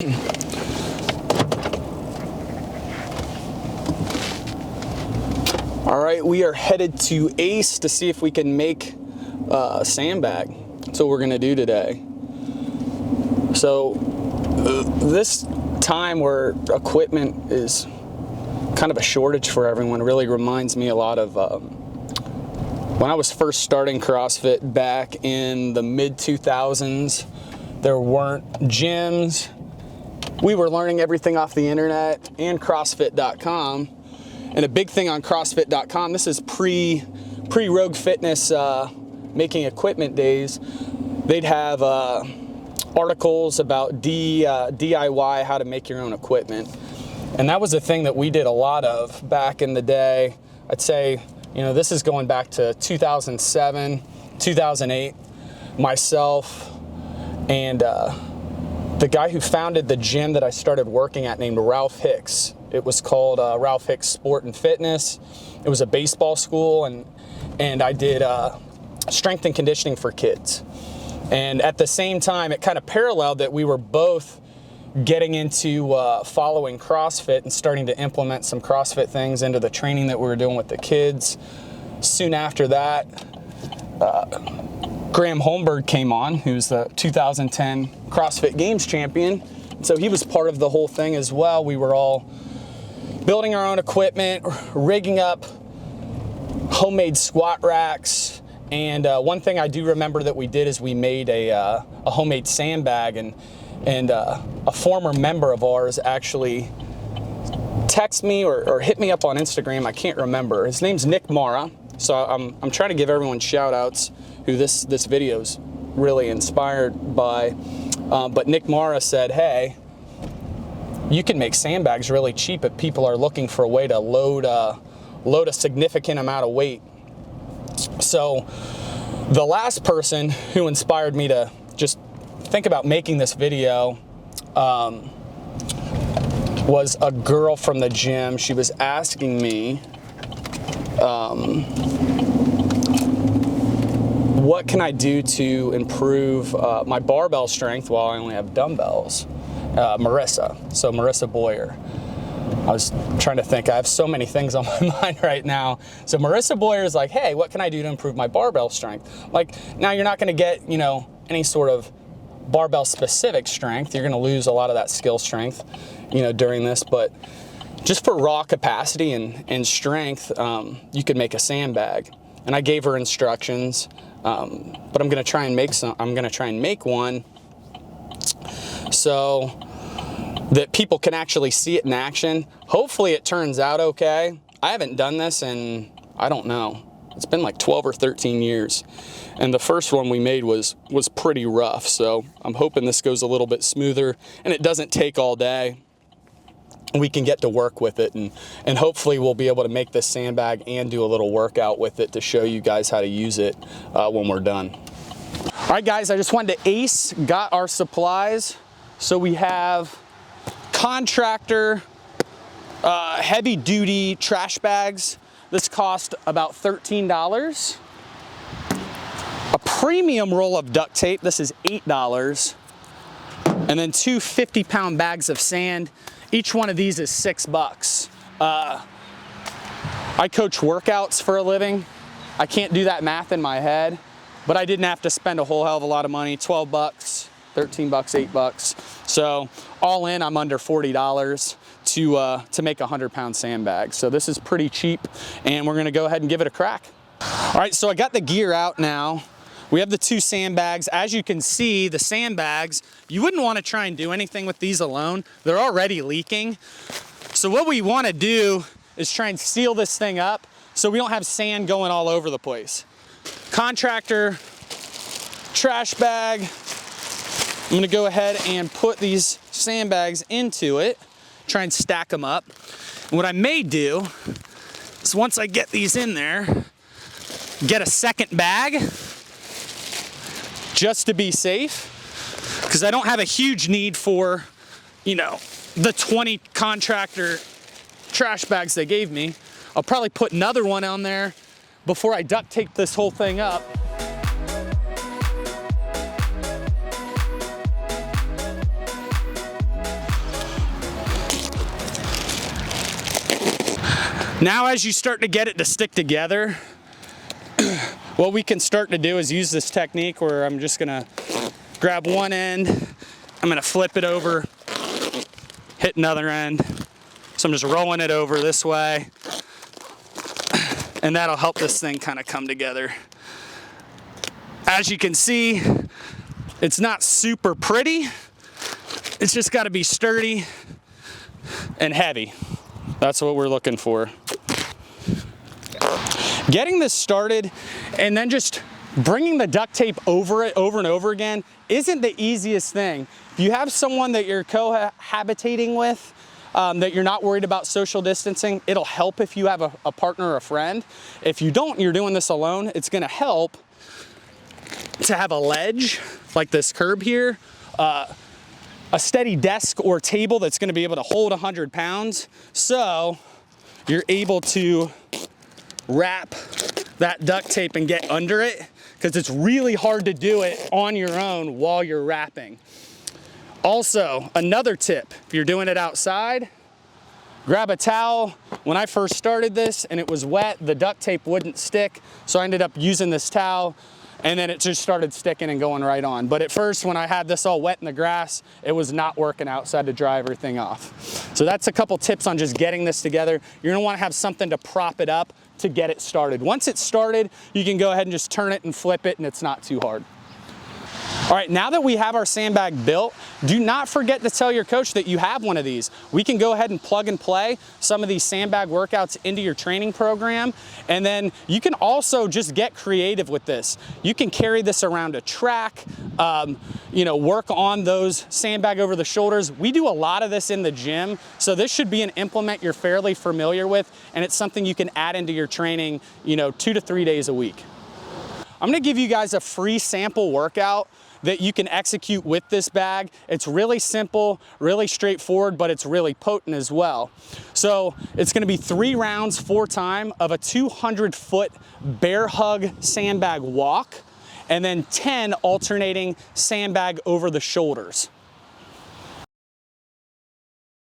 All right, we are headed to Ace to see if we can make a sandbag. That's what we're gonna do today. So this time where equipment is kind of a shortage for everyone really reminds me a lot of when I was first starting CrossFit back in the mid-2000s. There weren't gyms. We were learning everything off the internet and CrossFit.com. And a big thing on CrossFit.com, this is pre-Rogue Fitness making equipment days. They'd have articles about DIY, how to make your own equipment. And that was a thing that we did a lot of back in the day. I'd say, you know, this is going back to 2007, 2008. Myself and the guy who founded the gym that I started working at named Ralph Hicks. It was called Ralph Hicks Sport and Fitness. It was a baseball school, and I did strength and conditioning for kids. And at the same time, it kind of paralleled that we were both getting into following CrossFit and starting to implement some CrossFit things into the training that we were doing with the kids. Soon after that, Graham Holmberg came on, who's the 2010 CrossFit Games champion. So he was part of the whole thing as well. We were all building our own equipment, rigging up homemade squat racks. And one thing I do remember that we did is we made a homemade sandbag, and a former member of ours actually texted me or hit me up on Instagram. I can't remember. His name's Nick Mara. So I'm trying to give everyone shout outs who this video's really inspired by. But Nick Mara said, hey, you can make sandbags really cheap if people are looking for a way to load a significant amount of weight. So the last person who inspired me to just think about making this video was a girl from the gym. She was asking me, what can I do to improve my barbell strength while I only have dumbbells? Marissa Boyer. I was trying to think, I have so many things on my mind right now. So Marissa Boyer is like, hey, what can I do to improve my barbell strength? Like, now you're not gonna get, you know, any sort of barbell specific strength. You're gonna lose a lot of that skill strength, you know, during this, but just for raw capacity and strength, you could make a sandbag. And I gave her instructions, but I'm gonna try and make one so that people can actually see it in action. Hopefully it turns out okay. I haven't done this in, I don't know, it's been like 12 or 13 years. And the first one we made was pretty rough. So I'm hoping this goes a little bit smoother and it doesn't take all day. We can get to work with it, and hopefully we'll be able to make this sandbag and do a little workout with it to show you guys how to use it when we're done. All right guys, I just wanted to Ace, got our supplies. So we have contractor heavy duty trash bags. This cost about $13. A premium roll of duct tape, this is $8. And then two 50-pound bags of sand. Each one of these is $6. I coach workouts for a living. I can't do that math in my head, but I didn't have to spend a whole hell of a lot of money, 12 bucks, 13 bucks, 8 bucks. So all in, I'm under $40 to make a 100-pound sandbag. So this is pretty cheap, and we're gonna go ahead and give it a crack. All right, so I got the gear out now. We have the two sandbags. As you can see, the sandbags, you wouldn't want to try and do anything with these alone. They're already leaking. So what we want to do is try and seal this thing up so we don't have sand going all over the place. Contractor trash bag. I'm going to go ahead and put these sandbags into it, try and stack them up. And what I may do is once I get these in there, get a second bag, just to be safe, because I don't have a huge need for, you know, the 20 contractor trash bags they gave me. I'll probably put another one on there before I duct tape this whole thing up. Now as you start to get it to stick together, what we can start to do is use this technique where I'm just gonna grab one end, I'm gonna flip it over, hit another end. So I'm just rolling it over this way, and that'll help this thing kind of come together. As you can see, it's not super pretty. It's just gotta be sturdy and heavy. That's what we're looking for. Getting this started and then just bringing the duct tape over it over and over again isn't the easiest thing. If you have someone that you're cohabitating with, that you're not worried about social distancing, it'll help if you have a partner or a friend. If you don't, you're doing this alone, it's gonna help to have a ledge like this curb here, a steady desk or table that's gonna be able to hold 100 pounds. So you're able to wrap that duct tape and get under it, because it's really hard to do it on your own while you're wrapping. Also, another tip, if you're doing it outside, grab a towel. When I first started this and it was wet, the duct tape wouldn't stick, so I ended up using this towel, and then it just started sticking and going right on. But at first, when I had this all wet in the grass, it was not working outside to dry everything off. So that's a couple tips on just getting this together. You're gonna wanna have something to prop it up to get it started. Once it's started, you can go ahead and just turn it and flip it, and it's not too hard. All right, now that we have our sandbag built, do not forget to tell your coach that you have one of these. We can go ahead and plug and play some of these sandbag workouts into your training program, and then you can also just get creative with this. You can carry this around a track, work on those sandbag over the shoulders. We do a lot of this in the gym, so this should be an implement you're fairly familiar with, and it's something you can add into your training, 2 to 3 days a week. I'm gonna give you guys a free sample workout that you can execute with this bag. It's really simple, really straightforward, but it's really potent as well. So it's gonna be 3 rounds, 4 time of a 200-foot bear hug sandbag walk, and then 10 alternating sandbag over the shoulders.